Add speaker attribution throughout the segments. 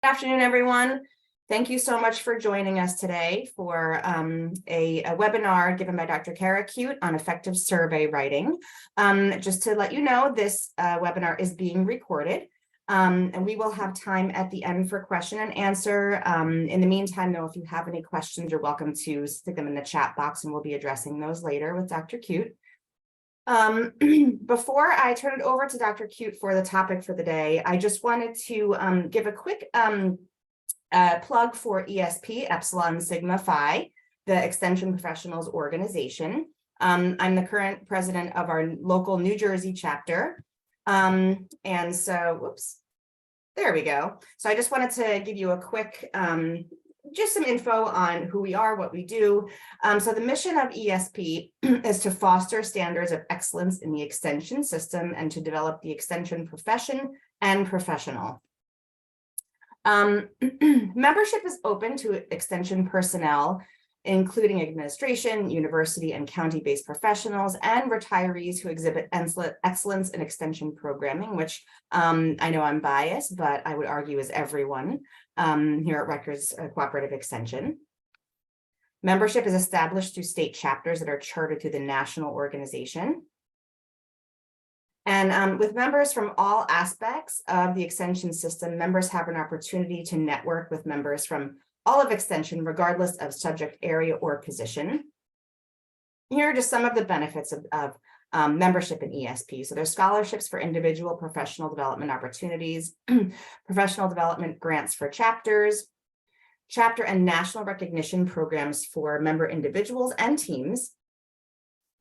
Speaker 1: Good afternoon, everyone. Thank you so much for joining us today for a webinar given by Dr. Cara Cuite on effective survey writing. Just to let you know, this webinar is being recorded, and we will have time at the end for question and answer. In the meantime, though, if you have any questions, you're welcome to stick them in the chat box, and we'll be addressing those later with Dr. Cuite. Before I turn it over to Dr. Cuite for the topic for the day, I just wanted to give a quick plug for ESP, Epsilon Sigma Phi, the Extension Professionals Organization. I'm the current president of our local New Jersey chapter. And so, whoops, there we go. So I just wanted to give you a quick just some info on who we are, what we do. So the mission of ESP is to foster standards of excellence in the extension system and to develop the extension profession and professional. Membership is open to extension personnel, including administration, university, and county-based professionals, and retirees who exhibit excellence in extension programming, which I know I'm biased, but I would argue is everyone here at Rutgers Cooperative Extension. Membership is established through state chapters that are chartered through the national organization. And with members from all aspects of the extension system, members have an opportunity to network with members from all of extension, regardless of subject area or position. Here are just some of the benefits of membership in ESP. So there's scholarships for individual professional development opportunities, professional development grants for chapters, chapter and national recognition programs for member individuals and teams.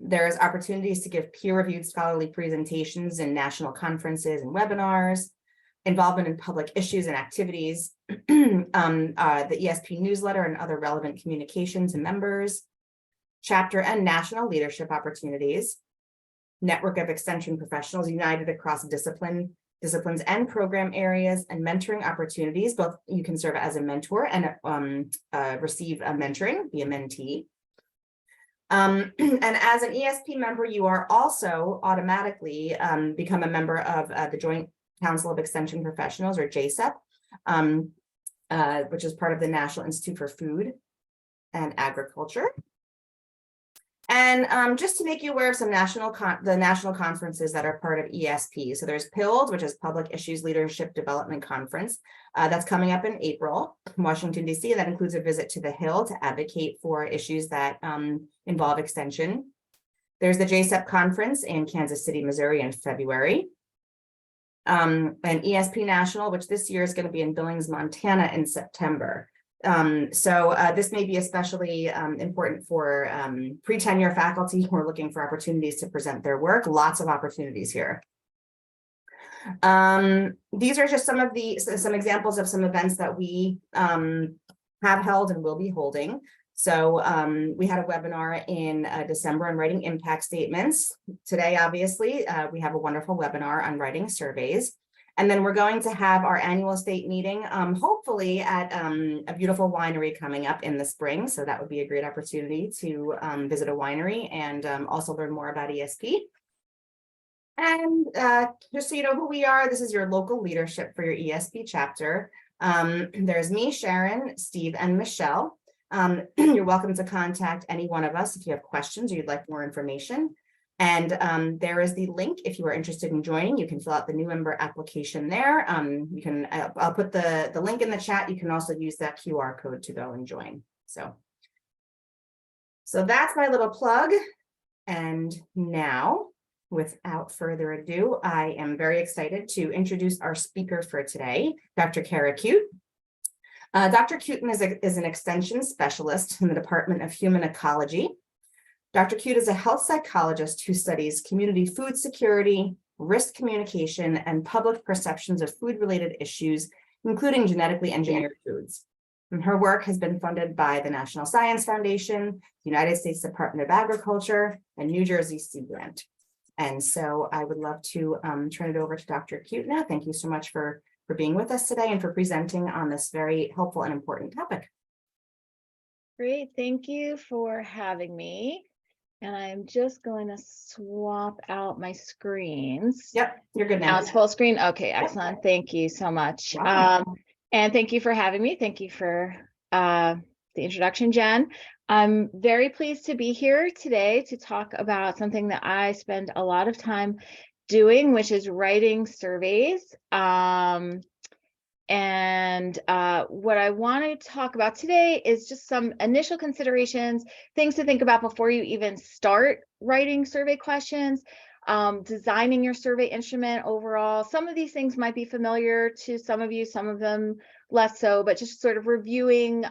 Speaker 1: There's opportunities to give peer-reviewed scholarly presentations in national conferences and webinars, involvement in public issues and activities, the ESP newsletter and other relevant communication to members, chapter and national leadership opportunities, network of extension professionals united across disciplines and program areas, and mentoring opportunities. Both you can serve as a mentor and receive a mentoring, be a mentee. And as an ESP member, you are also automatically become a member of the Joint Council of Extension Professionals, or JCEP, which is part of the National Institute for Food and Agriculture. And just to make you aware of some national conferences that are part of ESP. So there's PILD, which is Public Issues Leadership Development Conference. That's coming up in April in Washington, D.C. That includes a visit to the Hill to advocate for issues that involve extension. There's the JCEP conference in Kansas City, Missouri in February. And ESP National, which this year is going to be in Billings, Montana in September. So this may be especially important for pre-tenure faculty who are looking for opportunities to present their work. Lots of opportunities here. These are just some examples of some events that we have held and will be holding. So we had a webinar in December on writing impact statements. Today, obviously, we have a wonderful webinar on writing surveys. And then we're going to have our annual state meeting, hopefully at a beautiful winery coming up in the spring. So that would be a great opportunity to visit a winery and also learn more about ESP. And just so you know who we are, this is your local leadership for your ESP chapter. There's me, Sharon, Steve, and Michelle. You're welcome to contact any one of us if you have questions or you'd like more information. And there is the link if you are interested in joining. You can fill out the new member application there. I'll put the link in the chat. You can also use that QR code to go and join. So that's my little plug. And now, without further ado, I am very excited to introduce our speaker for today, Dr. Cara Cuite. Dr. Cuite is an extension specialist in the Department of Human Ecology. Dr. Cuite is a health psychologist who studies community food security, risk communication, and public perceptions of food-related issues, including genetically engineered foods. And her work has been funded by the National Science Foundation, the United States Department of Agriculture, and New Jersey Sea Grant. And so I would love to turn it over to Dr. Cuite now. Thank you so much for being with us today and for presenting on this very helpful and important topic.
Speaker 2: Great, thank you for having me. And I'm just going to swap out my screens.
Speaker 1: Yep, you're good now.
Speaker 2: Now it's full screen. Okay, excellent. Thank you so much.
Speaker 1: Wow.
Speaker 2: And thank you for having me. Thank you for the introduction, Jen. I'm very pleased to be here today to talk about something that I spend a lot of time doing, which is writing surveys. What I want to talk about today is just some initial considerations, things to think about before you even start writing survey questions, designing your survey instrument overall. Some of these things might be familiar to some of you, some of them less so, but just sort of reviewing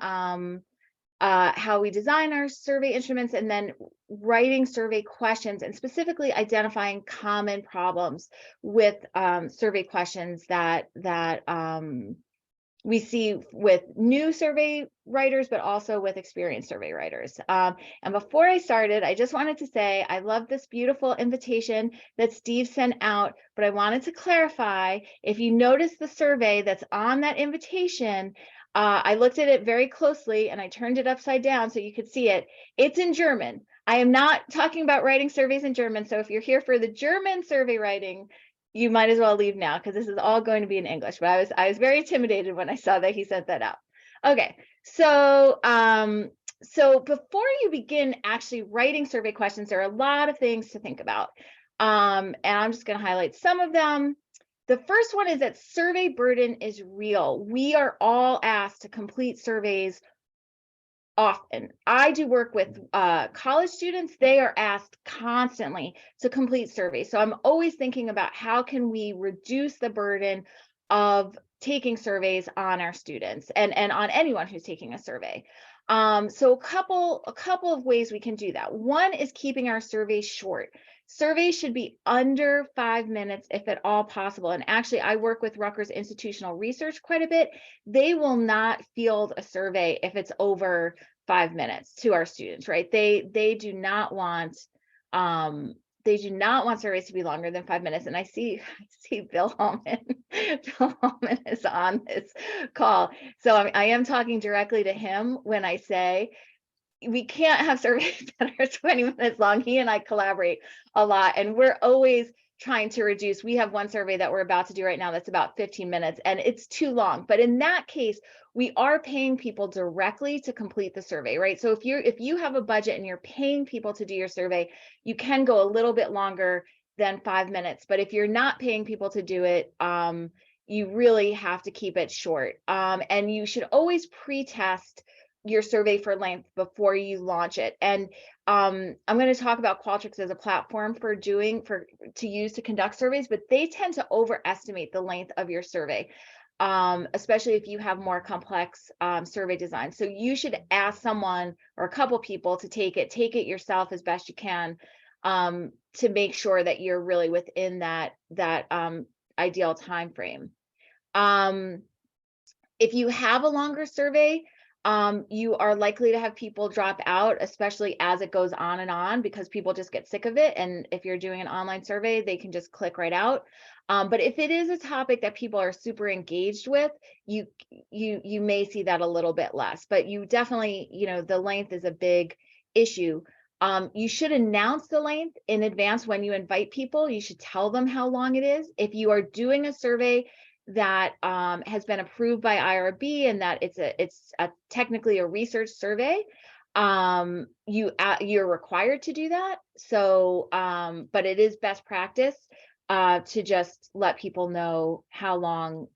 Speaker 2: how we design our survey instruments, and then writing survey questions, and specifically identifying common problems with survey questions that we see with new survey writers, but also with experienced survey writers. And before I started, I just wanted to say I love this beautiful invitation that Steve sent out, but I wanted to clarify, if you notice the survey that's on that invitation, I looked at it very closely and I turned it upside down so you could see it. It's in German. I am not talking about writing surveys in German. So if you're here for the German survey writing, you might as well leave now, because this is all going to be in English. But I was very intimidated when I saw that he sent that out. Okay, so so before you begin actually writing survey questions, there are a lot of things to think about. And I'm just going to highlight some of them. The first one is that survey burden is real. We are all asked to complete surveys often. I do work with college students. They are asked constantly to complete surveys. So I'm always thinking about how can we reduce the burden of taking surveys on our students and on anyone who's taking a survey. So a couple of ways we can do that. One is keeping our surveys short. Surveys should be under 5 minutes if at all possible. And actually, I work with Rutgers Institutional Research quite a bit. They will not field a survey if it's over 5 minutes to our students, right? They do not want surveys to be longer than 5 minutes. And I see Bill Hallman. Bill Hallman is on this call. So I am talking directly to him when I say we can't have surveys that are 20 minutes long. He and I collaborate a lot, and we're always trying to reduce. We have one survey that we're about to do right now that's about 15 minutes, and it's too long. But in that case, we are paying people directly to complete the survey, right? So if you have a budget and you're paying people to do your survey, you can go a little bit longer than 5 minutes. But if you're not paying people to do it, you really have to keep it short. And you should always pre-test your survey for length before you launch it. And I'm going to talk about Qualtrics as a platform to use to conduct surveys, but they tend to overestimate the length of your survey, especially if you have more complex survey design. So you should ask someone or a couple people to take it yourself as best you can, to make sure that you're really within that ideal time frame. If you have a longer survey, you are likely to have people drop out, especially as it goes on and on, because people just get sick of it. And if you're doing an online survey, they can just click right out. But if it is a topic that people are super engaged with, you may see that a little bit less. But you definitely, the length is a big issue. You should announce the length in advance when you invite people. You should tell them how long it is. If you are doing a survey that has been approved by IRB and that it's technically a research survey, you're required to do that. So, but it is best practice to just let people know how long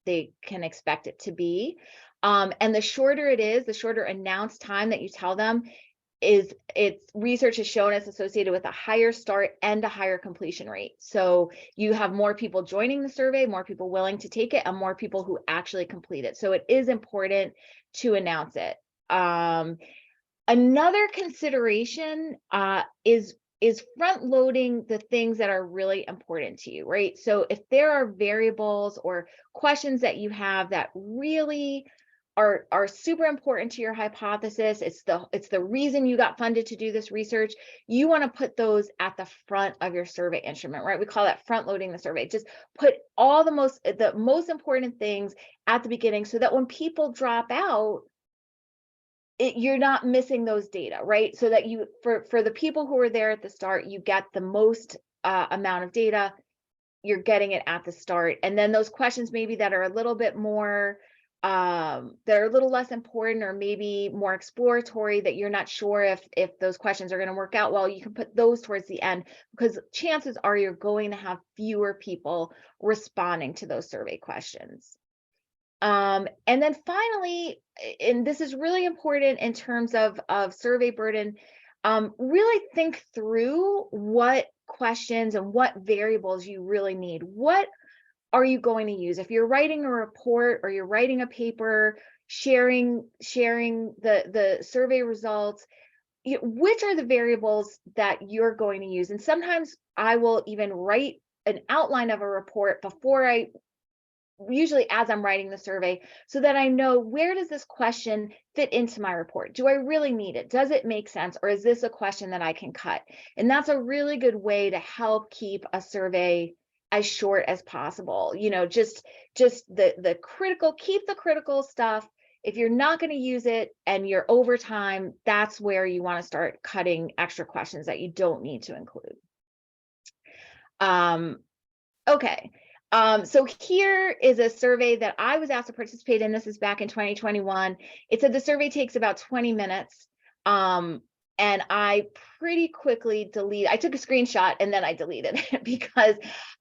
Speaker 2: they can expect it to be. And the shorter it is, the shorter announced time that you tell them, research has shown it's associated with a higher start and a higher completion rate. So you have more people joining the survey, more people willing to take it, and more people who actually complete it. So it is important to announce it. Another consideration is front loading the things that are really important to you, right? So if there are variables or questions that you have that really are super important to your hypothesis, it's the reason you got funded to do this research, you want to put those at the front of your survey instrument, right? We call that front loading the survey. Just put all the most important things at the beginning, so that when people drop out, you're not missing those data, right? So that for the people who are there at the start, you get the most amount of data you're getting it at the start. And then those questions maybe that are a little bit more, they're a little less important or maybe more exploratory, that you're not sure if those questions are going to work out well, you can put those towards the end, because chances are you're going to have fewer people responding to those survey questions. And then finally, and this is really important in terms of survey burden, really think through what questions and what variables you really need. What are you going to use? If you're writing a report or you're writing a paper, sharing the survey results, which are the variables that you're going to use? And sometimes I will even write an outline of a report before usually as I'm writing the survey, so that I know, where does this question fit into my report? Do I really need it? Does it make sense? Or is this a question that I can cut? And that's a really good way to help keep a survey as short as possible. Just the critical, keep the critical stuff. If you're not going to use it and you're over time, that's where you want to start cutting extra questions that you don't need to include. Okay. So here is a survey that I was asked to participate in. This is back in 2021. It said the survey takes about 20 minutes. And I pretty quickly I took a screenshot and then I deleted it because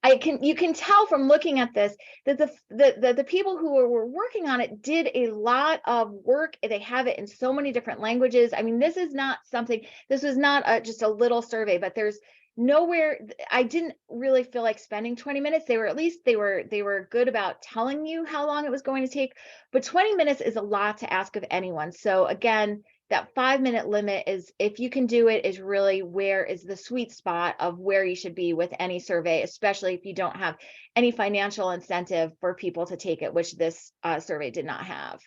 Speaker 2: you can tell from looking at this that the people who were working on it did a lot of work. They have it in so many different languages. I mean, this was not just a little survey, but there's nowhere, I didn't really feel like spending 20 minutes. They were good about telling you how long it was going to take, but 20 minutes is a lot to ask of anyone. So again, that 5-minute limit is, if you can do it, is really where is the sweet spot of where you should be with any survey, especially if you don't have any financial incentive for people to take it, which this survey did not have.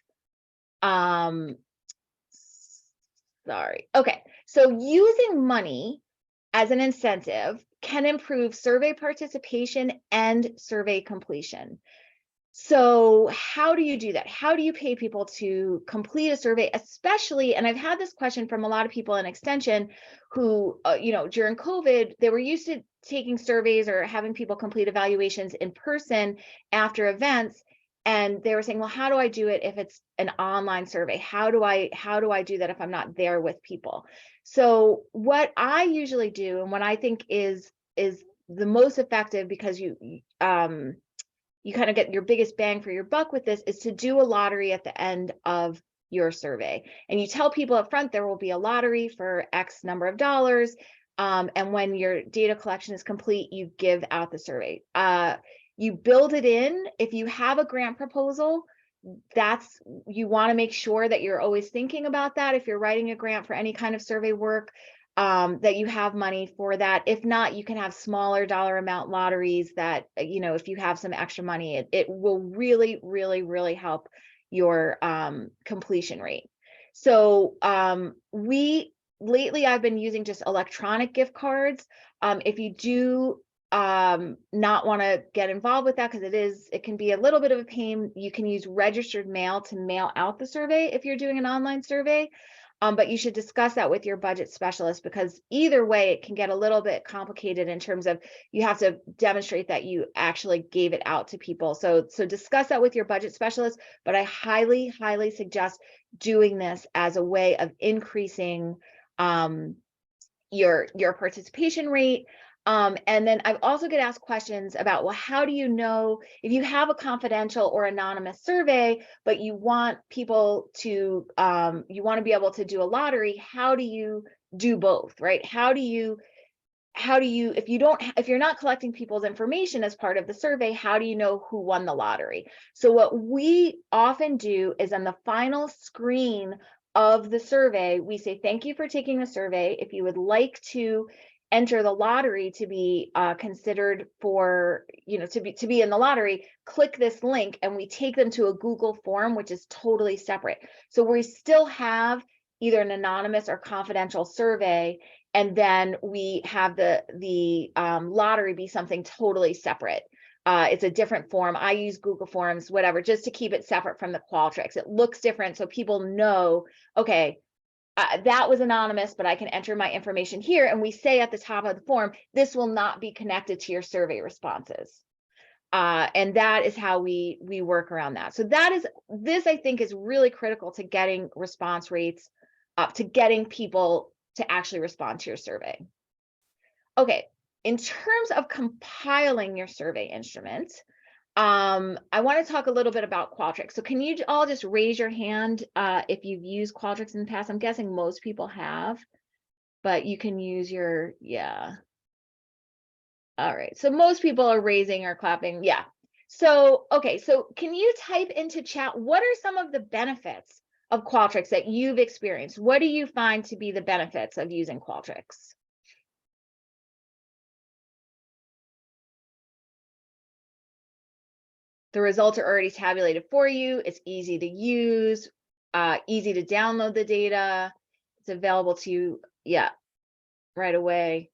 Speaker 2: Sorry. Okay. So using money as an incentive can improve survey participation and survey completion. So how do you do that? How do you pay people to complete a survey, especially, and I've had this question from a lot of people in extension who, during COVID, they were used to taking surveys or having people complete evaluations in person after events. And they were saying, well, how do I do it if it's an online survey? How do I do that if I'm not there with people? So what I usually do, and what I think is the most effective, because you kind of get your biggest bang for your buck with this, is to do a lottery at the end of your survey. And you tell people up front there will be a lottery for X number of dollars. And when your data collection is complete, you give out the survey. You build it in. If you have a grant proposal, you want to make sure that you're always thinking about that. If you're writing a grant for any kind of survey work, that you have money for that. If not, you can have smaller dollar amount lotteries that, if you have some extra money, it will really, really, really help your completion rate. So lately I've been using just electronic gift cards. If you do not want to get involved with that, because it can be a little bit of a pain, you can use registered mail to mail out the survey if you're doing an online survey. But you should discuss that with your budget specialist, because either way, it can get a little bit complicated in terms of you have to demonstrate that you actually gave it out to people. So discuss that with your budget specialist, but I highly, highly suggest doing this as a way of increasing your participation rate. And then I've also get asked questions about, well, how do you know if you have a confidential or anonymous survey, but you want people to, you want to be able to do a lottery, how do you do both, right? How do you, if you're not collecting people's information as part of the survey, how do you know who won the lottery? So what we often do is on the final screen of the survey, we say, thank you for taking the survey. If you would like to enter the lottery to be considered for, to be in the lottery, click this link, and we take them to a Google form, which is totally separate. So we still have either an anonymous or confidential survey, and then we have the lottery be something totally separate. It's a different form. I use Google Forms, whatever, just to keep it separate from the Qualtrics. It looks different so people know, okay, that was anonymous, but I can enter my information here. And we say at the top of the form, this will not be connected to your survey responses. And that is how we work around that. So this I think is really critical to getting response rates up, to getting people to actually respond to your survey. Okay, in terms of compiling your survey instrument, I want to talk a little bit about Qualtrics. So can you all just raise your hand if you've used Qualtrics in the past? I'm guessing most people have, but you can use your, yeah. All right, so most people are raising or clapping, yeah. So, okay, so can you type into chat, what are some of the benefits of Qualtrics that you've experienced? What do you find to be the benefits of using Qualtrics? The results are already tabulated for you. It's easy to use, easy to download the data. It's available to you, yeah, right away.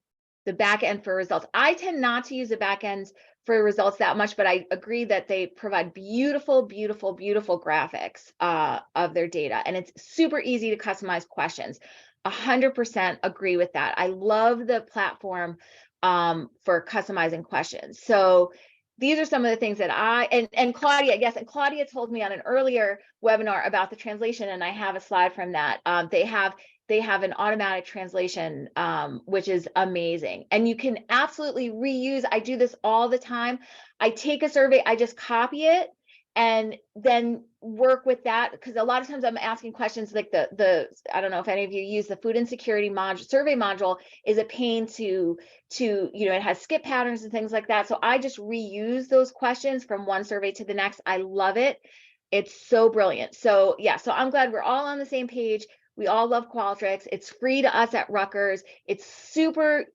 Speaker 2: The back end for results. I tend not to use the back ends for results that much, but I agree that they provide beautiful, beautiful, beautiful graphics of their data. And it's super easy to customize questions. 100% agree with that. I love the platform for customizing questions. So these are some of the things that and Claudia, yes, and Claudia told me on an earlier webinar about the translation, and I have a slide from that. They have an automatic translation, which is amazing. And you can absolutely reuse. I do this all the time. I take a survey, I just copy it and then work with that, because a lot of times I'm asking questions like I don't know if any of you use the food insecurity survey module is a pain to it has skip patterns and things like that. So I just reuse those questions from one survey to the next. I love it. It's so brilliant. So yeah, so I'm glad we're all on the same page. We all love Qualtrics. It's free to us at Rutgers. It's super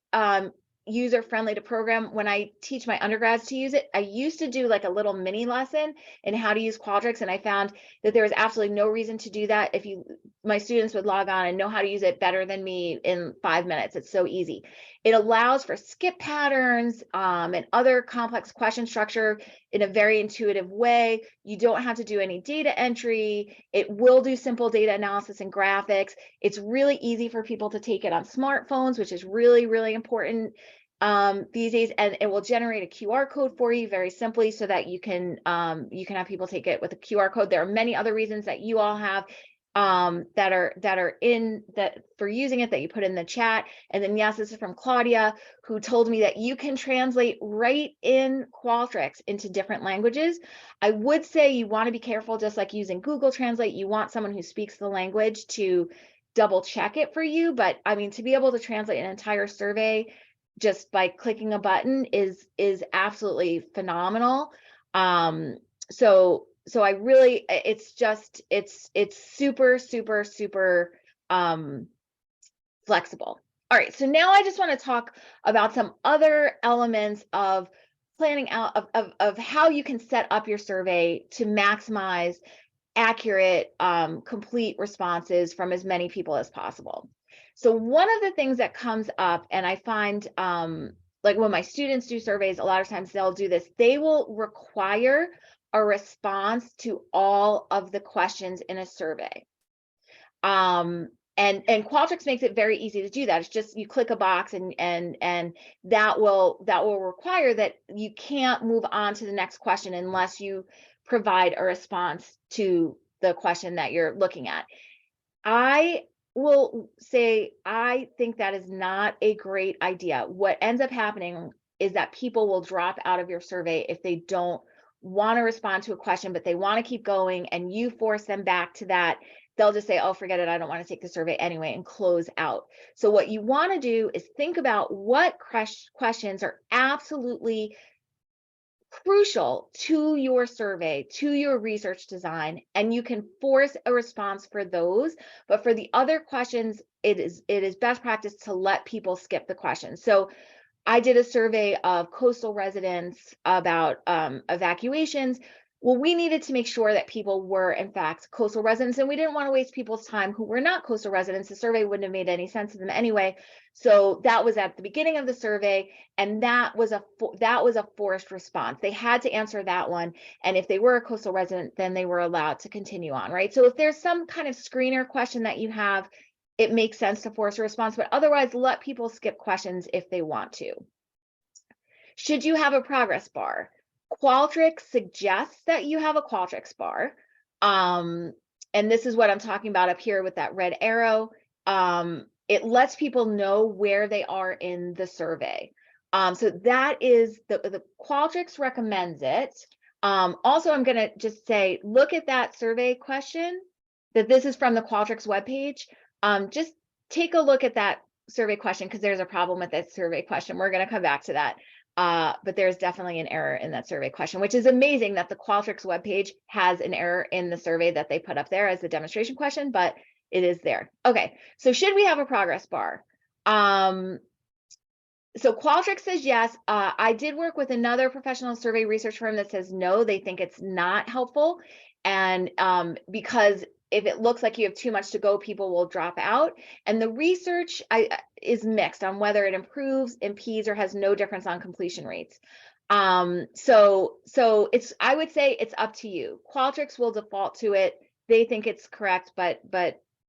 Speaker 2: user-friendly to program. When I teach my undergrads to use it, I used to do like a little mini lesson in how to use Qualtrics, and I found that there was absolutely no reason to do that. My students would log on and know how to use it better than me in 5 minutes. It's so easy. It allows for skip patterns and other complex question structure in a very intuitive way. You don't have to do any data entry. It will do simple data analysis and graphics. It's really easy for people to take it on smartphones, which is really, really important these days. And it will generate a QR code for you very simply so that you can have people take it with a QR code. There are many other reasons that you all have that are in that for using it that you put in the chat. And then yes, this is from Claudia, who told me that you can translate right in Qualtrics into different languages. I would say you want to be careful, just like using Google Translate. You want someone who speaks the language to double check it for you. But I mean, to be able to translate an entire survey just by clicking a button is absolutely phenomenal. So I really, it's super, super, super flexible. All right, so now I just want to talk about some other elements of planning out of how you can set up your survey to maximize accurate, complete responses from as many people as possible. So one of the things that comes up, and I find like when my students do surveys, a lot of times they'll do this, they will require a response to all of the questions in a survey. And Qualtrics makes it very easy to do that. It's just you click a box and that will require that you can't move on to the next question unless you provide a response to the question that you're looking at. I will say I think that is not a great idea. What ends up happening is that people will drop out of your survey if they don't want to respond to a question, but they want to keep going, and you force them back to that. They'll just say, oh, forget it, I don't want to take the survey anyway, and close out. So what you want to do is think about what questions are absolutely crucial to your survey, to your research design, and you can force a response for those. But for the other questions, it is best practice to let people skip the question. So I did a survey of coastal residents about evacuations. Well, we needed to make sure that people were, in fact, coastal residents, and we didn't want to waste people's time who were not coastal residents. The survey wouldn't have made any sense to them anyway. So that was at the beginning of the survey, and that was a forced response. They had to answer that one, and if they were a coastal resident, then they were allowed to continue on, right? So if there's some kind of screener question that you have, it makes sense to force a response, but otherwise let people skip questions if they want to. Should you have a progress bar? Qualtrics suggests that you have a Qualtrics bar. And this is what I'm talking about up here with that red arrow. It lets people know where they are in the survey. So that is the Qualtrics recommends it. Also, I'm going to just say, look at that survey question, that this is from the Qualtrics webpage. Just take a look at that survey question, because there's a problem with that survey question. We're going to come back to that. But there's definitely an error in that survey question, which is amazing that the Qualtrics webpage has an error in the survey that they put up there as the demonstration question, but it is there. Okay, so should we have a progress bar? So Qualtrics says yes. I did work with another professional survey research firm that says no, they think it's not helpful. And because if it looks like you have too much to go, people will drop out. And the research is mixed on whether it improves, impedes, or has no difference on completion rates. So I would say it's up to you. Qualtrics will default to it. They think it's correct, but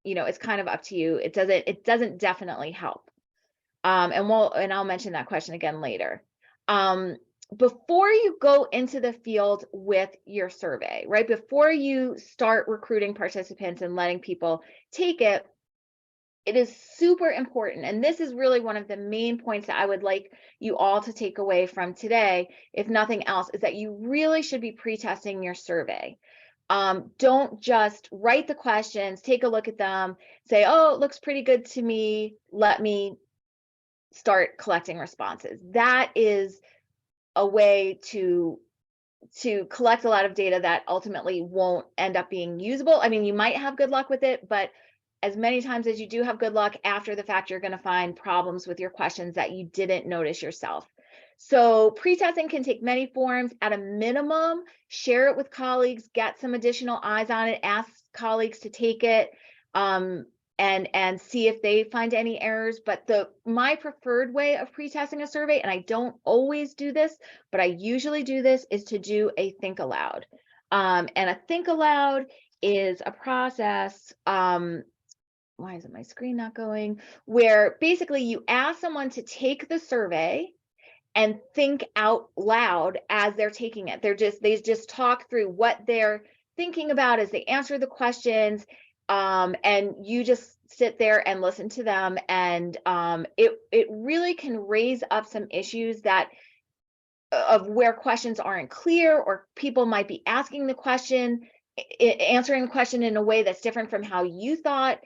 Speaker 2: it's kind of up to you. It doesn't definitely help. And I'll mention that question again later. Before you go into the field with your survey, right? Before you start recruiting participants and letting people take it, it is super important. And this is really one of the main points that I would like you all to take away from today, if nothing else, is that you really should be pre-testing your survey. Don't just write the questions, take a look at them, say, oh, it looks pretty good to me, let me start collecting responses. That is a way to collect a lot of data that ultimately won't end up being usable. I mean, you might have good luck with it, but as many times as you do have good luck, after the fact, you're going to find problems with your questions that you didn't notice yourself. So pre-testing can take many forms. At a minimum, share it with colleagues, get some additional eyes on it, ask colleagues to take it, and see if they find any errors. But my preferred way of pre-testing a survey, and I don't always do this, but I usually do this, is to do a think aloud. And a think aloud is a process, why isn't my screen not going? Where basically you ask someone to take the survey and think out loud as they're taking it. They just talk through what they're thinking about as they answer the questions. And you just sit there and listen to them. And it really can raise up some issues of where questions aren't clear, or people might be asking the question, answering the question in a way that's different from how you thought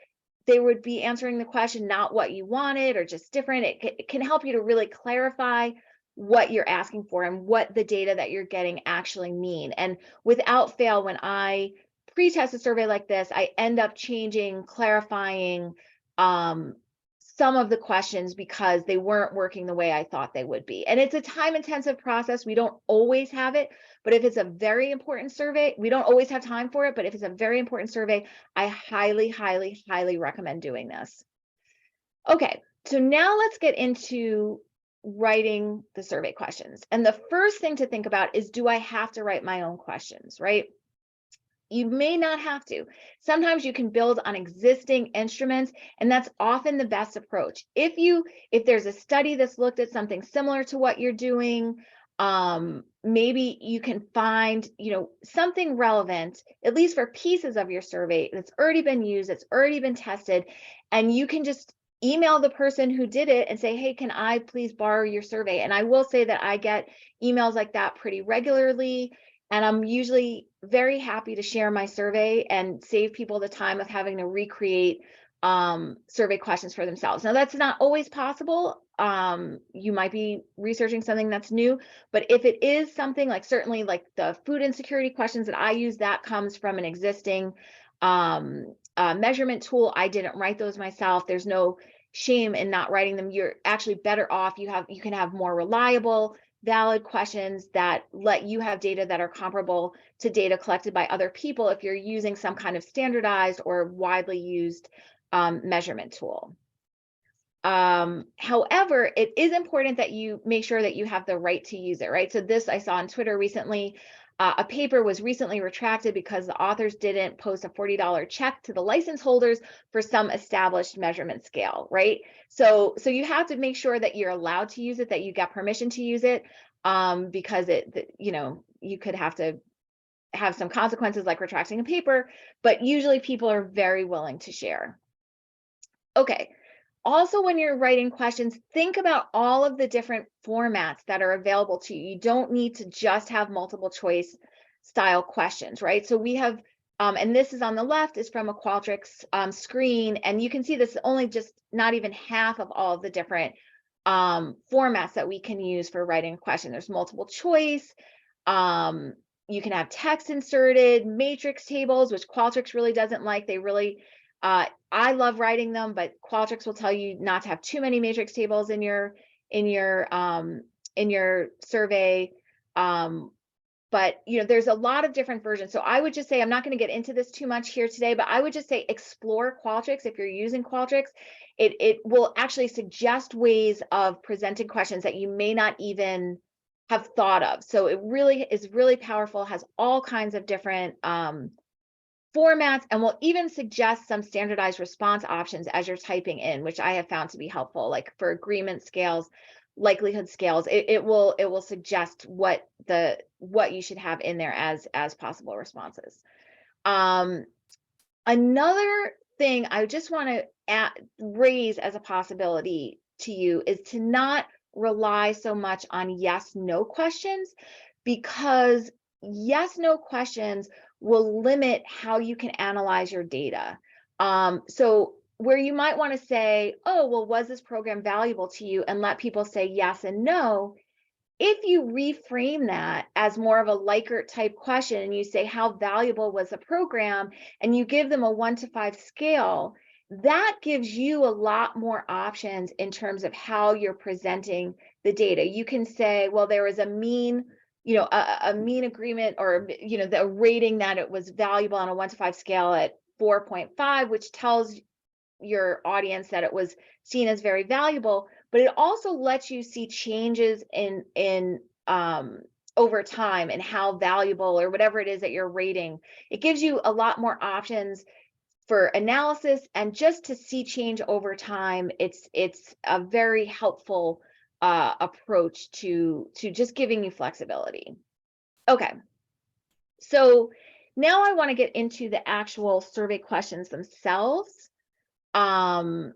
Speaker 2: they would be answering the question, not what you wanted, or just different. It can help you to really clarify what you're asking for and what the data that you're getting actually mean. And without fail, when I pre-test a survey like this, I end up changing, clarifying some of the questions because they weren't working the way I thought they would be. And it's a time-intensive process. We don't always have it, but if it's a very important survey, we don't always have time for it, but if it's a very important survey, I highly, highly, highly recommend doing this. Okay, so now let's get into writing the survey questions. And the first thing to think about is, do I have to write my own questions, right? You may not have to. Sometimes you can build on existing instruments, and that's often the best approach. If there's a study that's looked at something similar to what you're doing, maybe you can find, something relevant, at least for pieces of your survey that's already been used, that's already been tested, and you can just email the person who did it and say, hey, can I please borrow your survey? And I will say that I get emails like that pretty regularly. And I'm usually very happy to share my survey and save people the time of having to recreate survey questions for themselves. Now, that's not always possible. You might be researching something that's new, but if it is something like, certainly like the food insecurity questions that I use, that comes from an existing measurement tool. I didn't write those myself. There's no shame in not writing them. You're actually better off. You can have more reliable, valid questions that let you have data that are comparable to data collected by other people if you're using some kind of standardized or widely used measurement tool. However, it is important that you make sure that you have the right to use it, right? So this I saw on Twitter recently. A paper was recently retracted because the authors didn't post a $40 check to the license holders for some established measurement scale, right? So you have to make sure that you're allowed to use it, that you get permission to use it, because you could have to have some consequences like retracting a paper, but usually people are very willing to share. Okay. Also, when you're writing questions, think about all of the different formats that are available to you. You don't need to just have multiple choice style questions, right? So we have, and this is on the left, is from a Qualtrics screen, and you can see this is only just not even half of all of the different formats that we can use for writing a question. There's multiple choice. You can have text inserted, matrix tables, which Qualtrics really doesn't like. They really, I love writing them, but Qualtrics will tell you not to have too many matrix tables in your survey. But there's a lot of different versions. So I would just say, I'm not going to get into this too much here today, but I would just say explore Qualtrics. If you're using Qualtrics, it will actually suggest ways of presenting questions that you may not even have thought of. So it really is really powerful, has all kinds of different formats, and will even suggest some standardized response options as you're typing in, which I have found to be helpful, like for agreement scales, likelihood scales. It will suggest what you should have in there as possible responses. Another thing I just want to raise as a possibility to you is to not rely so much on yes/no questions, because yes/no questions will limit how you can analyze your data. So where you might want to say, oh, well, was this program valuable to you? And let people say yes and no. If you reframe that as more of a Likert type question, and you say, how valuable was the program? And you give them a 1 to 5 scale, that gives you a lot more options in terms of how you're presenting the data. You can say, well, there was a mean, a mean agreement, or, the rating that it was valuable on a 1 to 5 scale at 4.5, which tells your audience that it was seen as very valuable. But it also lets you see changes in over time and how valuable, or whatever it is that you're rating. It gives you a lot more options for analysis, and just to see change over time. It's a very helpful approach to just giving you flexibility. Okay, so now I want to get into the actual survey questions themselves. And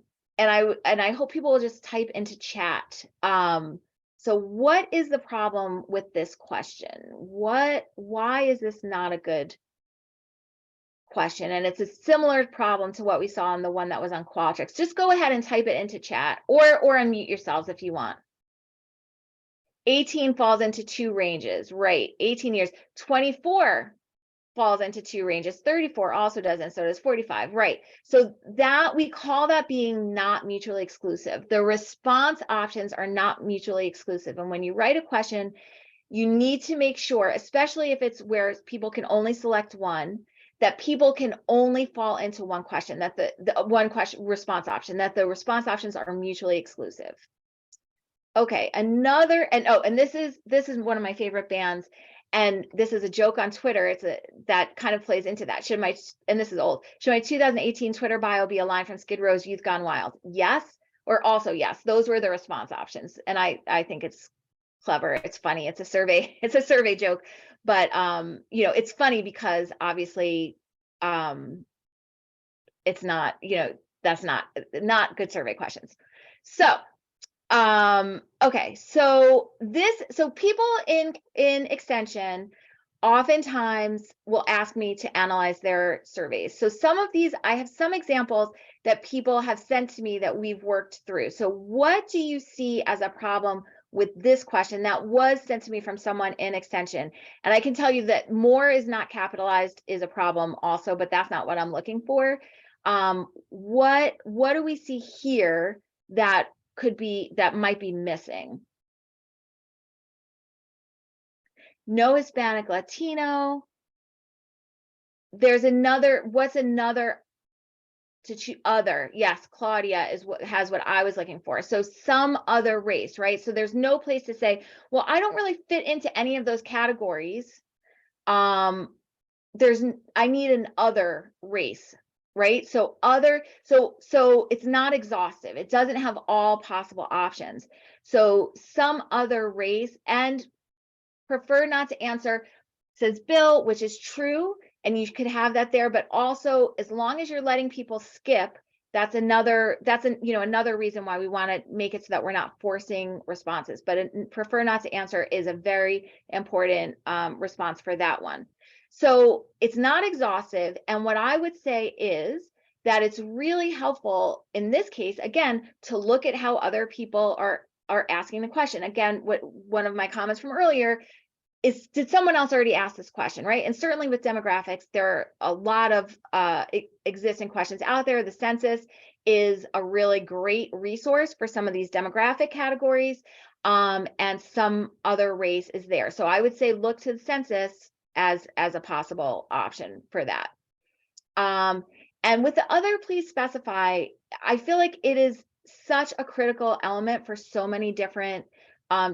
Speaker 2: I hope people will just type into chat. So what is the problem with this question? Why is this not a good question? And it's a similar problem to what we saw in the one that was on Qualtrics. Just go ahead and type it into chat, or unmute yourselves if you want. 18 falls into 2 ranges, right? 18 years. 24 falls into 2 ranges. 34 also does, and so does 45, right? So that we call that being not mutually exclusive. The response options are not mutually exclusive. And when you write a question, you need to make sure, especially if it's where people can only select one, that people can only fall into one question, that the one question response option, that the response options are mutually exclusive. Okay, another, and this is one of my favorite bands, and this is a joke on Twitter. That kind of plays into that. And this is old, should my 2018 Twitter bio be a line from Skid Row's Youth Gone Wild? Yes, or also yes. Those were the response options. And I think it's clever. It's funny. It's a survey joke, but it's funny because obviously it's not, that's not good survey questions. So okay, so people in extension oftentimes will ask me to analyze their surveys. So some of these, I have some examples that people have sent to me that we've worked through. So what do you see as a problem with this question that was sent to me from someone in extension? And I can tell you that more is not capitalized is a problem also, but that's not what I'm looking for. What do we see here that might be missing? No Hispanic Latino. There's another, what's another to choose? Other, yes, Claudia is what I was looking for. So some other race, right? So there's no place to say, well, I don't really fit into any of those categories. I need an other race, right? So so it's not exhaustive. It doesn't have all possible options. So some other race, and prefer not to answer, says Bill, which is true, and you could have that there, but also as long as you're letting people skip, that's another reason why we want to make it so that we're not forcing responses. But prefer not to answer is a very important response for that one. So it's not exhaustive, and what I would say is that it's really helpful in this case, again, to look at how other people are asking the question. Again, what one of my comments from earlier is, did someone else already ask this question, right? And certainly with demographics, there are a lot of existing questions out there. The census is a really great resource for some of these demographic categories, and some other race is there. So I would say look to the census as a possible option for that. And with the other, please specify, I feel like it is such a critical element for so many different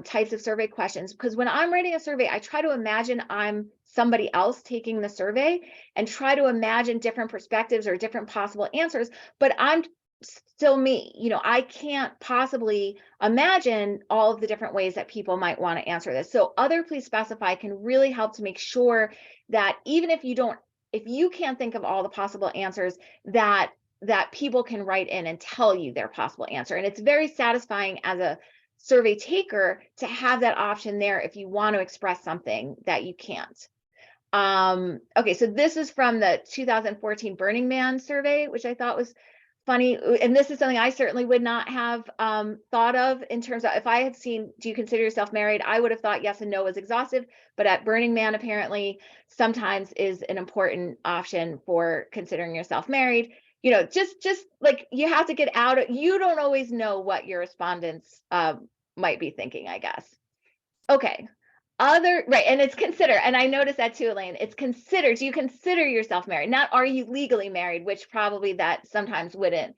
Speaker 2: types of survey questions, because when I'm writing a survey, I try to imagine I'm somebody else taking the survey and try to imagine different perspectives or different possible answers, but I'm still me. I can't possibly imagine all of the different ways that people might want to answer this. So other, please specify can really help to make sure that even if you can't think of all the possible answers, that people can write in and tell you their possible answer. And it's very satisfying as a survey taker to have that option there if you want to express something that you can't. Okay, so this is from the 2014 Burning Man survey, which I thought was funny. And this is something I certainly would not have thought of in terms of, if I had seen, do you consider yourself married? I would have thought yes and no was exhaustive, but at Burning Man, apparently sometimes is an important option for considering yourself married. Just like you have to get out of, you don't always know what your respondents might be thinking, I guess. Okay. Right, and it's consider, and I noticed that too, Elaine. It's consider. Do you consider yourself married? Not are you legally married, which probably that sometimes wouldn't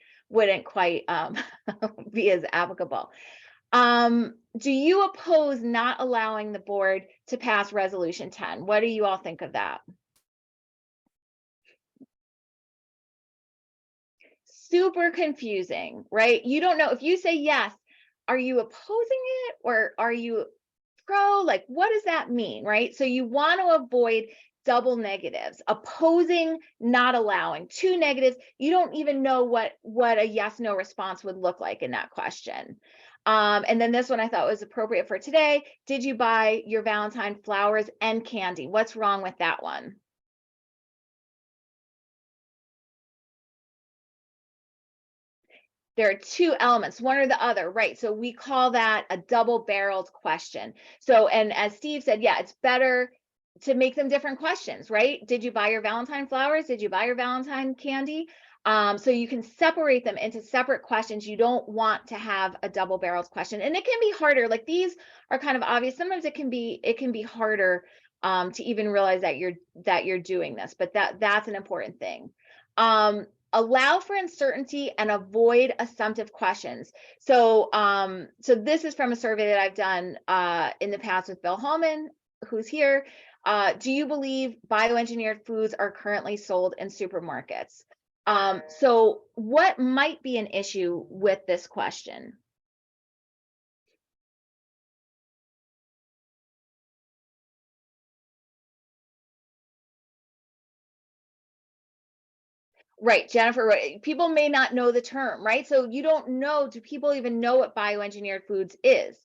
Speaker 2: quite be as applicable. Do you oppose not allowing the board to pass Resolution 10? What do you all think of that? Super confusing, right? You don't know if you say yes, are you opposing it or are you pro? Like, what does that mean, right? So you want to avoid double negatives, opposing, not allowing, two negatives. You don't even know what a yes no response would look like in that question. And then this one I thought was appropriate for today. Did you buy your Valentine flowers and candy? What's wrong with that one? There are two elements, one or the other, right? So we call that a double-barreled question. So, and as Steve said, yeah, it's better to make them different questions, right? Did you buy your Valentine flowers? Did you buy your Valentine candy? So you can separate them into separate questions. You don't want to have a double-barreled question, and it can be harder. Like these are kind of obvious. Sometimes it can be harder to even realize that you're doing this, but that's an important thing. Allow for uncertainty and avoid assumptive questions. So this is from a survey that I've done in the past with Bill Hallman, who's here. Do you believe bioengineered foods are currently sold in supermarkets? So what might be an issue with this question? Right, Jennifer, right. People may not know the term, right? So you don't know, do people even know what bioengineered foods is?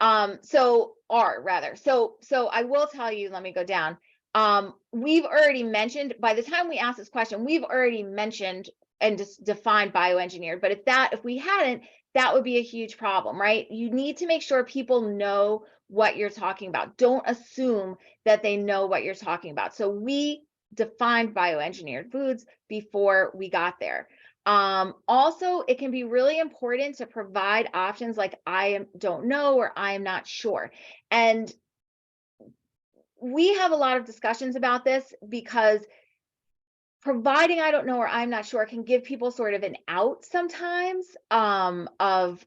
Speaker 2: So I will tell you, let me go down. We've already mentioned, by the time we ask this question, we've already mentioned and just defined bioengineered, but if we hadn't, that would be a huge problem, right? You need to make sure people know what you're talking about. Don't assume that they know what you're talking about. So we defined bioengineered foods before we got there. Also, it can be really important to provide options like don't know or I am not sure. And we have a lot of discussions about this because providing I don't know or I'm not sure can give people sort of an out sometimes of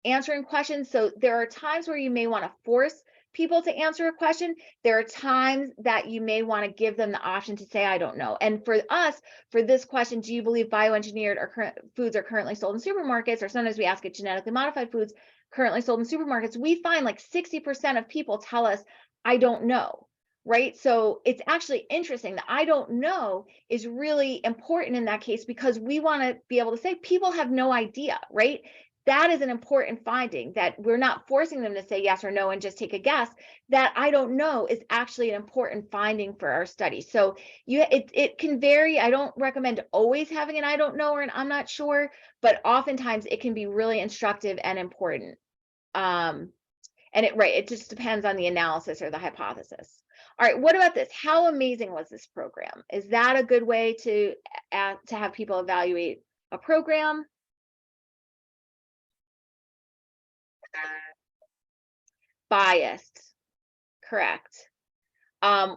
Speaker 2: answering questions. So there are times where you may want to force people to answer a question, there are times that you may want to give them the option to say, I don't know. And for us, for this question, do you believe bioengineered foods are currently sold in supermarkets? Or sometimes we ask it, genetically modified foods currently sold in supermarkets. We find like 60% of people tell us, I don't know. Right. So it's actually interesting that I don't know is really important in that case, because we want to be able to say people have no idea. Right. That is an important finding, that we're not forcing them to say yes or no and just take a guess. That I don't know is actually an important finding for our study. So it can vary. I don't recommend always having an I don't know or an I'm not sure, but oftentimes it can be really instructive and important. And it just depends on the analysis or the hypothesis. All right, what about this? How amazing was this program? Is that a good way to have people evaluate a program? Biased, correct.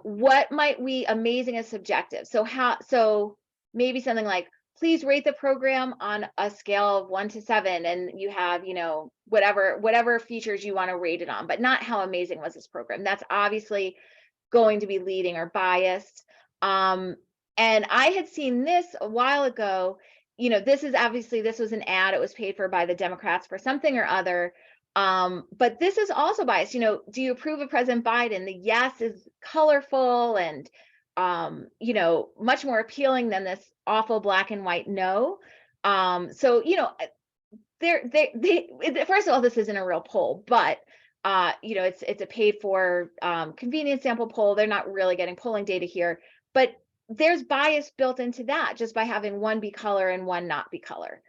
Speaker 2: What might we amazing as subjective? So maybe something like, please rate the program on a scale of 1 to 7, and you have, whatever features you want to rate it on, but not how amazing was this program. That's obviously going to be leading or biased. And I had seen this a while ago. This was an ad. It was paid for by the Democrats for something or other. But this is also biased. Do you approve of President Biden? The yes is colorful and, much more appealing than this awful black and white no. First of all, this isn't a real poll, but it's a paid for convenience sample poll. They're not really getting polling data here, but there's bias built into that just by having one be color and one not be color.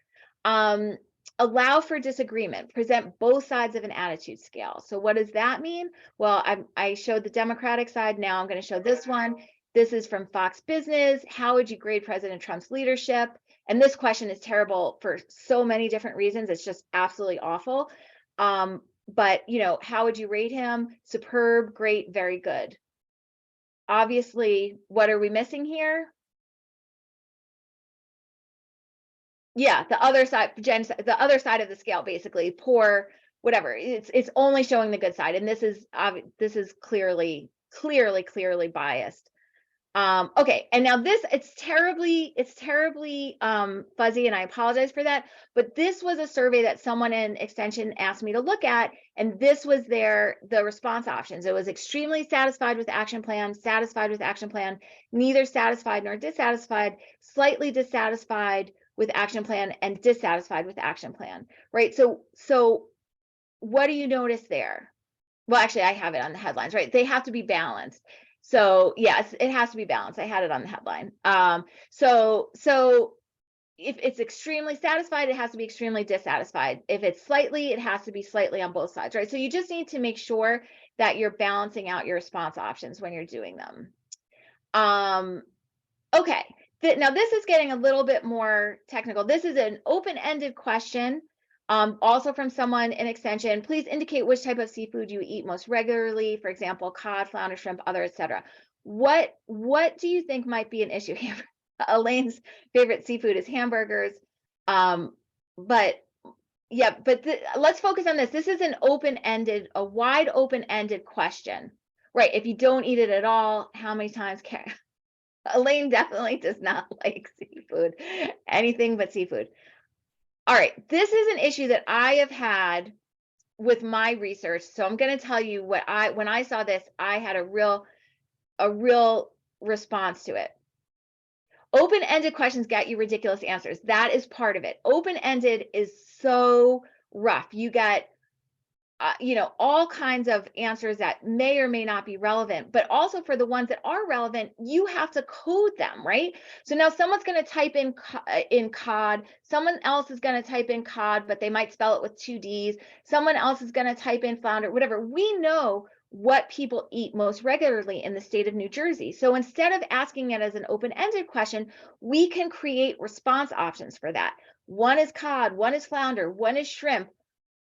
Speaker 2: Allow for disagreement, present both sides of an attitude scale. So what does that mean? Well, I showed the Democratic side. Now I'm going to show this one. This is from Fox Business. How would you grade President Trump's leadership? And this question is terrible for so many different reasons. It's just absolutely awful. But how would you rate him? Superb, great, very good. Obviously, what are we missing here? Yeah, the other side, Jen, the other side of the scale, basically poor, whatever. It's only showing the good side, and this is clearly biased. Okay, and now it's terribly fuzzy, and I apologize for that. But this was a survey that someone in Extension asked me to look at, and this was the response options. It was extremely satisfied with action plan, satisfied with action plan, neither satisfied nor dissatisfied, slightly dissatisfied with action plan, and dissatisfied with action plan, right? So what do you notice there? Well, actually, I have it on the headlines, right? They have to be balanced. So yes, it has to be balanced. I had it on the headline. So if it's extremely satisfied, it has to be extremely dissatisfied. If it's slightly, it has to be slightly on both sides, right? So you just need to make sure that you're balancing out your response options when you're doing them. Okay. Now this is getting a little bit more technical. This is an open-ended question, also from someone in Extension. Please indicate which type of seafood you eat most regularly. For example, cod, flounder, shrimp, other, etc. What do you think might be an issue here? Elaine's favorite seafood is hamburgers. But let's focus on this. This is a wide open-ended question, right? If you don't eat it at all, how many times can Elaine definitely does not like seafood, anything but seafood. All right, this is an issue that I have had with my research. So I'm going to tell you when I saw this, I had a real response to it. Open-ended questions get you ridiculous answers. That is part of it. Open-ended is so rough. You get all kinds of answers that may or may not be relevant, but also for the ones that are relevant, you have to code them, right? So now someone's going to type in cod, someone else is going to type in cod, but they might spell it with 2 Ds. Someone else is going to type in flounder, whatever. We know what people eat most regularly in the state of New Jersey. So instead of asking it as an open-ended question, we can create response options for that. One is cod, one is flounder, one is shrimp.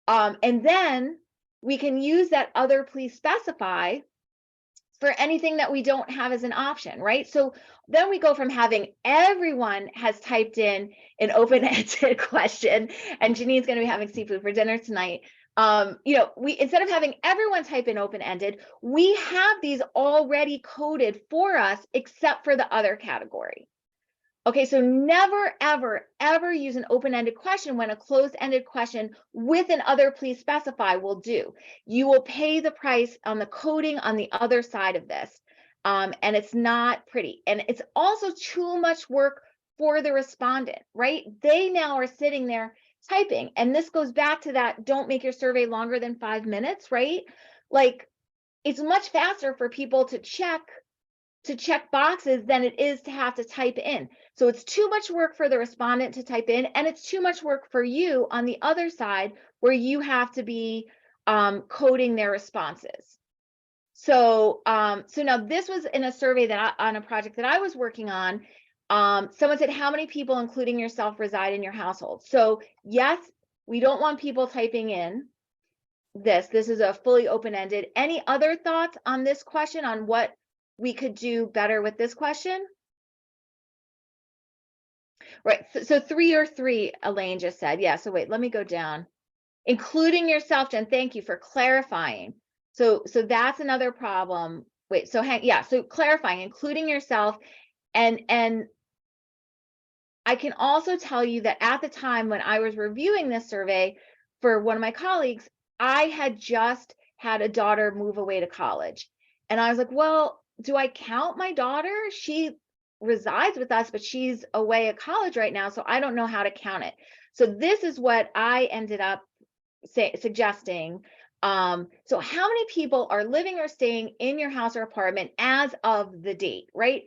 Speaker 2: And then we can use that other please specify for anything that we don't have as an option, right? So then we go from having everyone has typed in an open-ended question, and Janine's going to be having seafood for dinner tonight. You know, we, instead of having everyone type in open-ended, we have these already coded for us, except for the other category. Okay, so never, ever, ever use an open-ended question when a closed-ended question with an other please specify will do. You will pay the price on the coding on the other side of this. And it's not pretty. And it's also too much work for the respondent, right? They now are sitting there typing. And this goes back to that, don't make your survey longer than 5 minutes, right? Like, it's much faster for people to check boxes than it is to have to type in. So it's too much work for the respondent to type in, and it's too much work for you on the other side where you have to be coding their responses. So, so now this was in a survey that on a project that I was working on. Someone said, how many people, including yourself, reside in your household? So yes, we don't want people typing in this. This is a fully open-ended. Any other thoughts on this question, on what we could do better with this question? Right, so 3 or 3, Elaine just said. Yeah, so wait, let me go down. Including yourself, Jen, thank you for clarifying. So that's another problem. Wait, so yeah, so clarifying, including yourself. And I can also tell you that at the time when I was reviewing this survey for one of my colleagues, I had just had a daughter move away to college. And I was like, well, do I count my daughter? She resides with us, but she's away at college right now, so I don't know how to count it. So this is what I ended up suggesting. So how many people are living or staying in your house or apartment as of the date, right?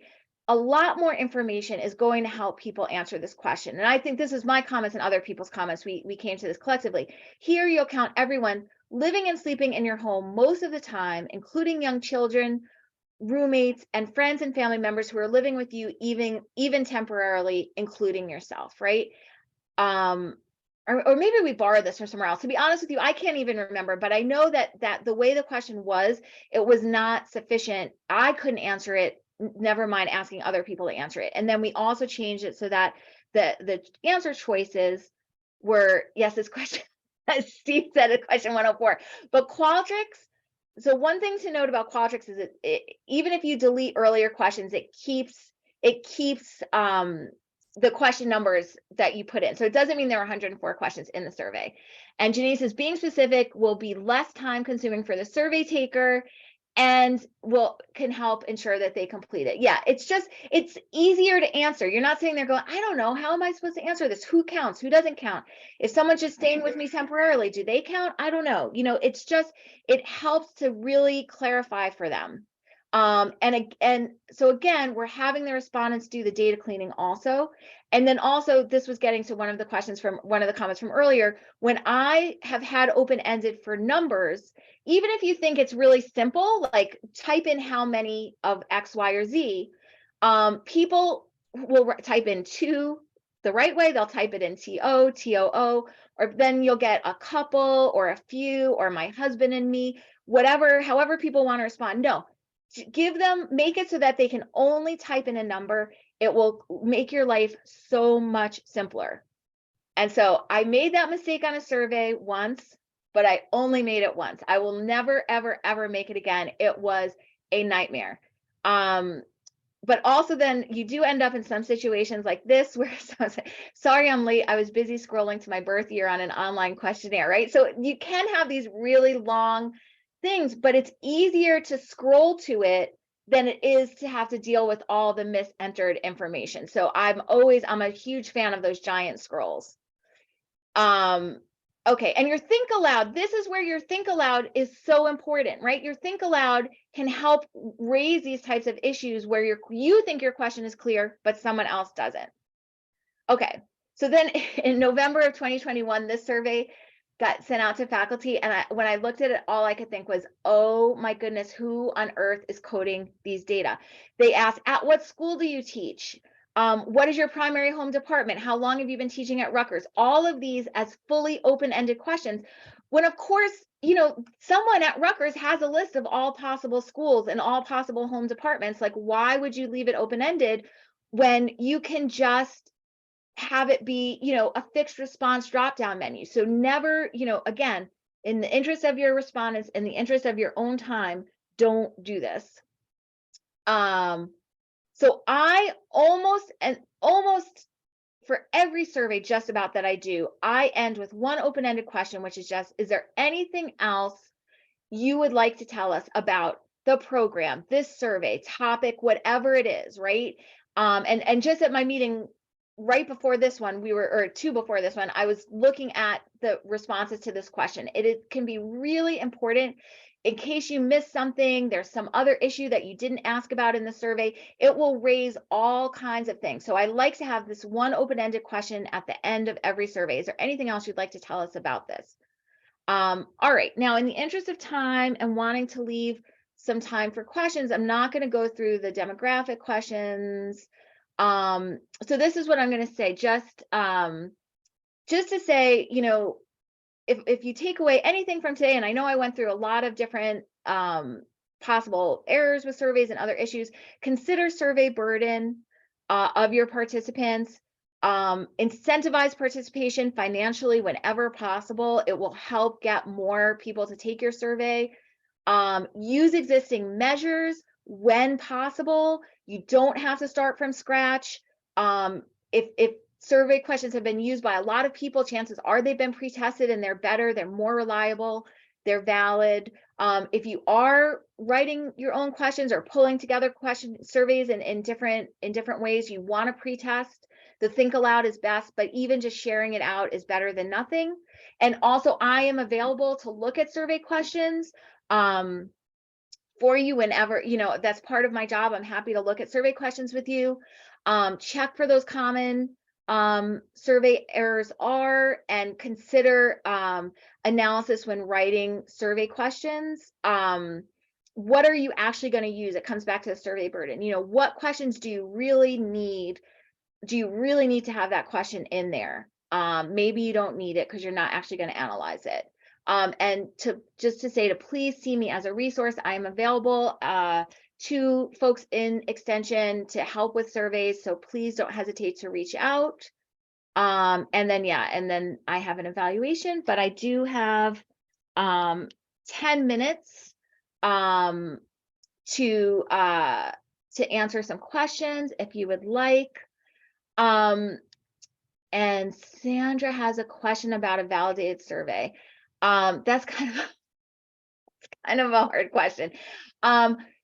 Speaker 2: A lot more information is going to help people answer this question. And I think this is my comments and other people's comments. We came to this collectively. Here you'll count everyone living and sleeping in your home most of the time, including young children, roommates, and friends and family members who are living with you, even temporarily, including yourself, right? Or maybe we borrowed this from somewhere else. To be honest with you, I can't even remember, but I know that the way the question was, it was not sufficient. I couldn't answer it, never mind asking other people to answer it. And then we also changed it so that the answer choices were, yes, this question, as Steve said, it's question 104, but Qualtrics. So one thing to note about Qualtrics is even if you delete earlier questions, it keeps the question numbers that you put in. So it doesn't mean there are 104 questions in the survey. And Janice says, being specific will be less time consuming for the survey taker and can help ensure that they complete it. Yeah, it's easier to answer. You're not sitting there going, I don't know, how am I supposed to answer this? Who counts? Who doesn't count? If someone's just staying with me temporarily, do they count? I don't know. You know, it helps to really clarify for them. And so again, we're having the respondents do the data cleaning also. And then also, this was getting to one of the comments from earlier. When I have had open-ended for numbers, even if you think it's really simple, like type in how many of X, Y, or Z, people will type in 2 the right way. They'll type it in TO, TOO, or then you'll get a couple or a few or my husband and me, whatever, however people want to respond. No. Make it so that they can only type in a number. It will make your life so much simpler. And so I made that mistake on a survey once, but I only made it once. I will never, ever, ever make it again. It was a nightmare. But also then you do end up in some situations like this where someone said, sorry, I'm late. I was busy scrolling to my birth year on an online questionnaire, right? So you can have these really long things, but it's easier to scroll to it than it is to have to deal with all the misentered information. So I'm a huge fan of those giant scrolls. Okay, and your think aloud, this is where your think aloud is so important, right? Your think aloud can help raise these types of issues where you think your question is clear, but someone else doesn't. Okay, so then in November of 2021, this survey got sent out to faculty, and when I looked at it, all I could think was, oh my goodness, who on earth is coding these data? They asked, at what school do you teach? What is your primary home department? How long have you been teaching at Rutgers? All of these as fully open-ended questions, when of course, you know, someone at Rutgers has a list of all possible schools and all possible home departments. Like, why would you leave it open-ended when you can just have it be, you know, a fixed response drop-down menu? So never, you know, again, in the interest of your respondents, in the interest of your own time, don't do this. So I almost for every survey just about that I do, I end with one open-ended question, which is just, is there anything else you would like to tell us about the program, this survey, topic, whatever it is, right? And just at my meeting right before this one, or two before this one, I was looking at the responses to this question. It can be really important in case you missed something, there's some other issue that you didn't ask about in the survey. It will raise all kinds of things. So I like to have this one open-ended question at the end of every survey. Is there anything else you'd like to tell us about this? All right, now in the interest of time and wanting to leave some time for questions, I'm not going to go through the demographic questions. So this is what I'm going to say, just to say, you know, if you take away anything from today, and I know I went through a lot of different possible errors with surveys and other issues, consider survey burden of your participants. Incentivize participation financially whenever possible. It will help get more people to take your survey. Use existing measures when possible. You don't have to start from scratch. If survey questions have been used by a lot of people, chances are they've been pre-tested and they're better, they're more reliable, they're valid. If you are writing your own questions or pulling together surveys in different ways, you want to pre-test. The think aloud is best, but even just sharing it out is better than nothing. And also, I am available to look at survey questions for you whenever, you know, that's part of my job. I'm happy to look at survey questions with you. Check for those common survey errors are, and consider analysis when writing survey questions. What are you actually going to use? It comes back to the survey burden. You know, what questions do you really need? Do you really need to have that question in there? Maybe you don't need it because you're not actually going to analyze it. And to say to please see me as a resource. I am available to folks in extension to help with surveys. So please don't hesitate to reach out. And then I have an evaluation, but I do have 10 minutes to answer some questions if you would like. And Sandra has a question about a validated survey. That's kind of a hard question.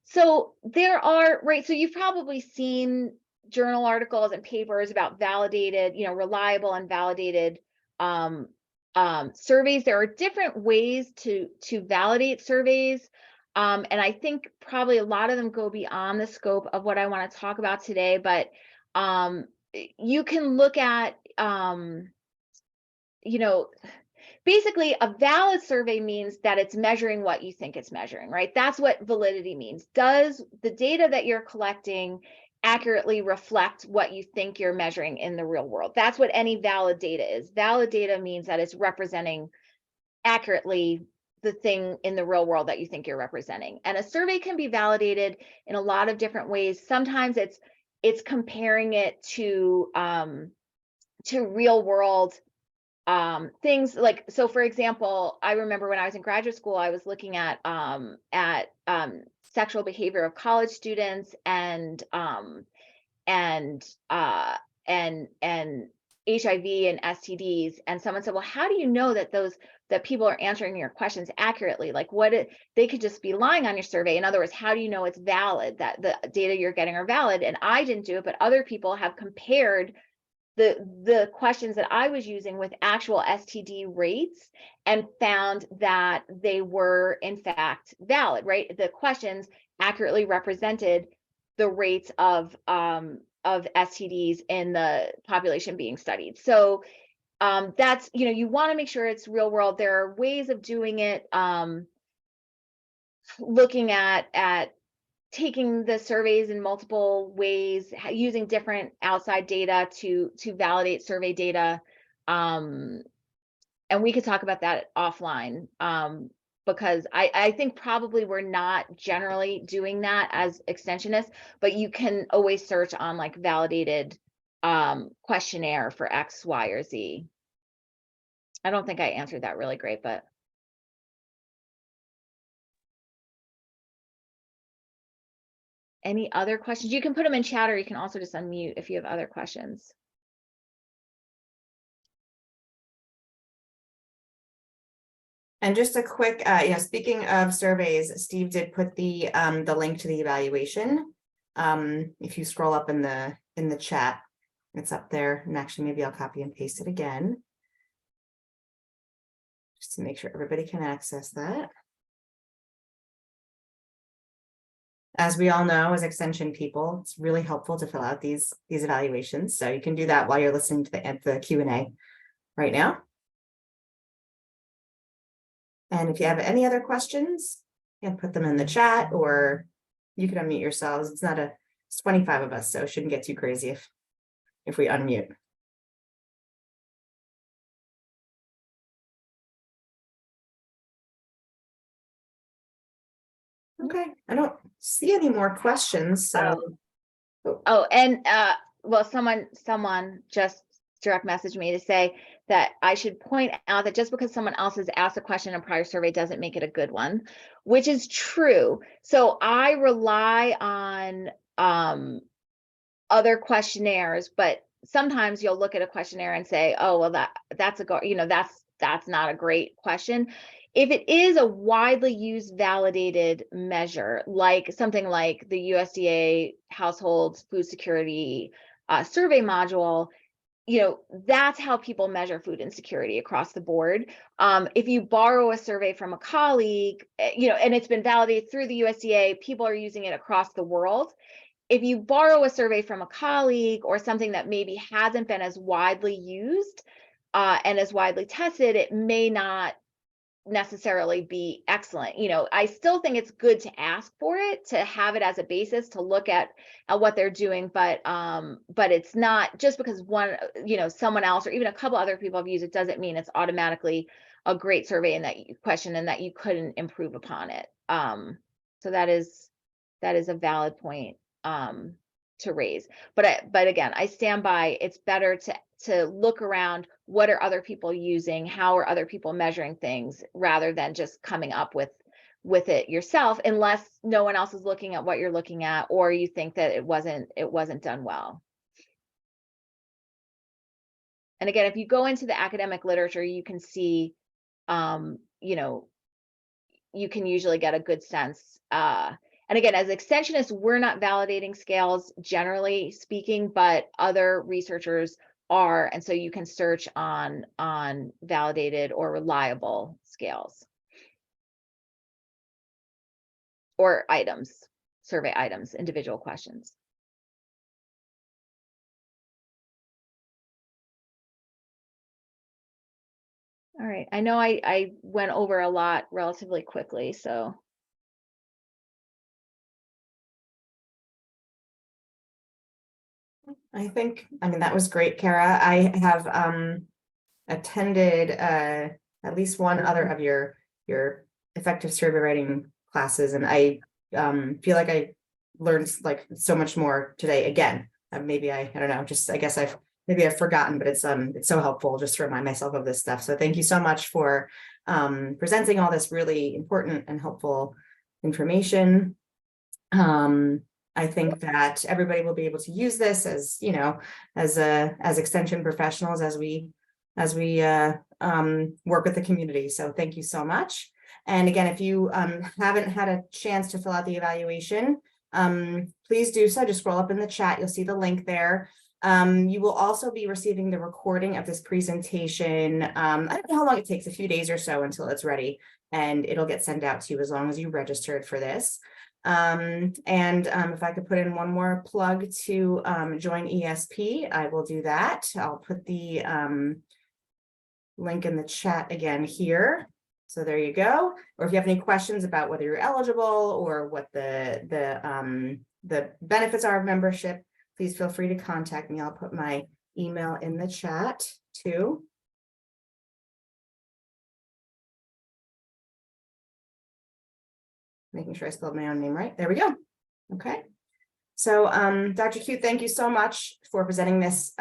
Speaker 2: So there are, right, so you've probably seen journal articles and papers about validated, you know, reliable and validated surveys. There are different ways to validate surveys. And I think probably a lot of them go beyond the scope of what I want to talk about today, but you can look at, you know, basically a valid survey means that it's measuring what you think it's measuring, right? That's what validity means. Does the data that you're collecting accurately reflect what you think you're measuring in the real world? That's what any valid data is. Valid data means that it's representing accurately the thing in the real world that you think you're representing. And a survey can be validated in a lot of different ways. Sometimes it's comparing it to real world things, like, so for example, I remember when I was in graduate school, I was looking at sexual behavior of college students and HIV and STDs, and someone said, well, how do you know that people are answering your questions accurately? Like, they could just be lying on your survey. In other words, how do you know it's valid, that the data you're getting are valid? And I didn't do it, but other people have compared the questions that I was using with actual STD rates and found that they were in fact valid, right? The questions accurately represented the rates of STDs in the population being studied. So that's, you know, you want to make sure it's real world. There are ways of doing it, looking at taking the surveys in multiple ways, using different outside data to validate survey data. And we could talk about that offline, because I think probably we're not generally doing that as extensionists, but you can always search on like validated questionnaire for X, Y, or Z. I don't think I answered that really great, but any other questions? You can put them in chat, or you can also just unmute if you have other questions.
Speaker 1: And just a quick, speaking of surveys, Steve did put the link to the evaluation. If you scroll up in the chat, it's up there. And actually, maybe I'll copy and paste it again, just to make sure everybody can access that. As we all know, as extension people, it's really helpful to fill out these evaluations. So you can do that while you're listening to the Q&A right now. And if you have any other questions, you can put them in the chat, or you can unmute yourselves. It's 25 of us, so it shouldn't get too crazy if we unmute. Okay, I don't see any more questions, so.
Speaker 2: Well, someone just direct messaged me to say that I should point out that just because someone else has asked a question in a prior survey doesn't make it a good one, which is true. So I rely on other questionnaires, but sometimes you'll look at a questionnaire and say, oh, well, that's not a great question. If it is a widely used validated measure, like something like the USDA Household Food Security Survey Module, that's how people measure food insecurity across the board. If you borrow a survey from a colleague, and it's been validated through the USDA, people are using it across the world. If you borrow a survey from a colleague or something that maybe hasn't been as widely used and as widely tested, it may not necessarily be excellent. I still think it's good to ask for it, to have it as a basis to look at what they're doing, but it's not just because someone else or even a couple other people have used it doesn't mean it's automatically a great survey and that you couldn't improve upon it. So that is a valid point to raise, but again, I stand by, it's better to look around, what are other people using, how are other people measuring things, rather than just coming up with it yourself, unless no one else is looking at what you're looking at, or you think that it wasn't done well. And again, if you go into the academic literature, you can see you can usually get a good sense. And again, as extensionists, we're not validating scales, generally speaking, but other researchers are, and so you can search on validated or reliable scales or items, survey items, individual questions. All right, I know I went over a lot relatively quickly, so.
Speaker 1: I mean, that was great, Cara. I have attended at least one other of your effective survey writing classes, and I feel like I learned like so much more today again. Maybe I don't know, just I guess I've forgotten, but it's so helpful just to remind myself of this stuff. So thank you so much for presenting all this really important and helpful information. I think that everybody will be able to use this as, as extension professionals as we work with the community. So thank you so much. And again, if you haven't had a chance to fill out the evaluation, please do so. Just scroll up in the chat. You'll see the link there. You will also be receiving the recording of this presentation. I don't know how long it takes, a few days or so until it's ready, and it'll get sent out to you as long as you registered for this. If I could put in one more plug to join ESP, I will do that. I'll put the link in the chat again here. So there you go. Or if you have any questions about whether you're eligible or what the benefits are of membership, please feel free to contact me. I'll put my email in the chat too. Making sure I spelled my own name right. There we go. Okay. So Dr. Cuite, thank you so much for presenting this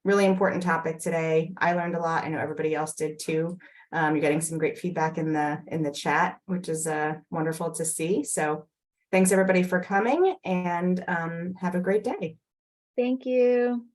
Speaker 1: really important topic today. I learned a lot. I know everybody else did too. You're getting some great feedback in the chat, which is wonderful to see. So Thanks everybody for coming, and have a great day.
Speaker 2: Thank you.